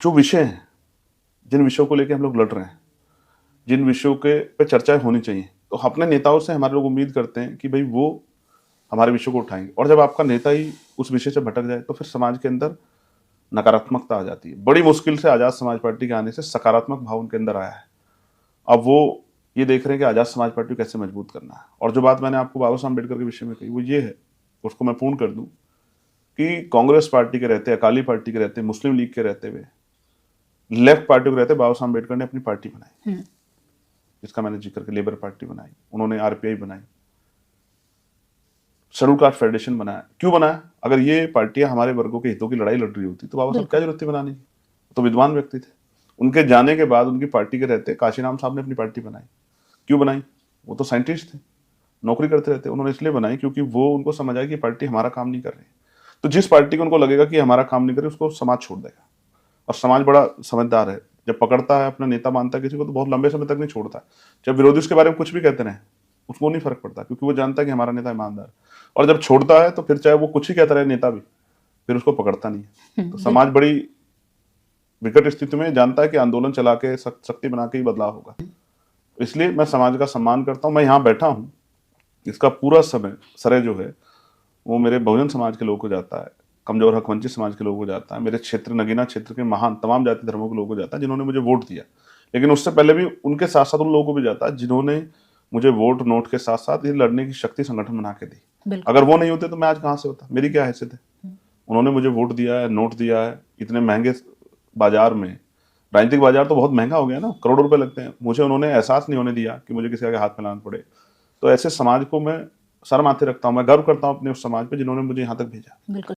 जो विषय हैं, जिन विषयों को लेकर हम लोग लड़ रहे हैं, जिन विषयों के पे चर्चाएं होनी चाहिए, तो अपने नेताओं से हमारे लोग उम्मीद करते हैं कि भाई वो हमारे विषय को उठाएंगे। और जब आपका नेता ही उस विषय से भटक जाए तो फिर समाज के अंदर नकारात्मकता आ जाती है। बड़ी मुश्किल से आजाद समाज पार्टी के आने से सकारात्मक भाव उनके अंदर आया है। अब वो ये देख रहे हैं कि आजाद समाज पार्टी को कैसे मजबूत करना है। और जो बात मैंने आपको बाबा साहब अम्बेडकर के विषय में कही वो ये है, उसको मैं पूर्ण कर दूं कि कांग्रेस पार्टी के रहते, अकाली पार्टी के रहते, मुस्लिम लीग के रहते हुए, लेफ्ट पार्टी के रहते, बाबा साहब अम्बेडकर ने अपनी पार्टी बनाई, जिसका मैंने जिक्र किया। लेबर पार्टी बनाई उन्होंने, आरपीआई बनाई, शेड्यूल कास्ट फेडरेशन बनाया। क्यों बनाया? अगर ये पार्टियां हमारे वर्गों के हितों की लड़ाई लड़ रही होती तो बाबा साहब क्या जरूरत थी बनाने की? तो विद्वान व्यक्ति थे। उनके जाने के बाद उनकी पार्टी के रहते काशीराम साहब ने अपनी पार्टी बनाई। क्यों बनाई? वो तो साइंटिस्ट थे, नौकरी करते रहते। उन्होंने इसलिए बनाई क्योंकि वो उनको समझ आया कि पार्टी हमारा काम नहीं कर रही। तो जिस पार्टी को उनको लगेगा कि हमारा काम नहीं करे, उसको समाज छोड़ देगा। और समाज बड़ा समझदार है, जब पकड़ता है, अपना नेता मानता है किसी को, तो बहुत लंबे समय तक नहीं छोड़ता है। जब विरोधी उसके बारे में कुछ भी कहते रहे, उसको नहीं फर्क पड़ता, क्योंकि वो जानता है कि हमारा नेता ईमानदार। और जब छोड़ता है तो फिर चाहे वो कुछ ही कहता रहे नेता भी, फिर उसको पकड़ता नहीं है। तो समाज बड़ी विकट स्थिति में जानता है कि आंदोलन चला के शक्ति बना के ही बदलाव होगा। इसलिए मैं समाज का सम्मान करता हूँ। मैं यहाँ बैठा हूँ, इसका पूरा समय श्रेय जो है वो मेरे बहुजन समाज के लोगों को जाता है, कमजोर हक वंचित समाज के लोगों को जाता है, मेरे क्षेत्र नगीना क्षेत्र के महान तमाम जाति धर्मों के लोगों को जाता है जिन्होंने मुझे वोट दिया। लेकिन उससे पहले भी उनके साथ साथ उन लोगों को भी जाता है जिन्होंने मुझे वोट नोट के साथ साथ ये लड़ने की शक्ति संगठन बना के दी। अगर वो नहीं होते तो मैं आज कहाँ से होता, मेरी क्या हैसियत है? उन्होंने मुझे वोट दिया है, नोट दिया है। इतने महंगे बाजार में, राजनीतिक बाजार तो बहुत महंगा हो गया ना, करोड़ों रुपए लगते हैं, मुझे उन्होंने एहसास नहीं होने दिया कि मुझे किसी आगे हाथ फैलाना पड़े। तो ऐसे समाज को मैं सर माथे रखता हूँ, मैं गर्व करता हूँ अपने उस समाज पे जिन्होंने मुझे यहाँ तक भेजा।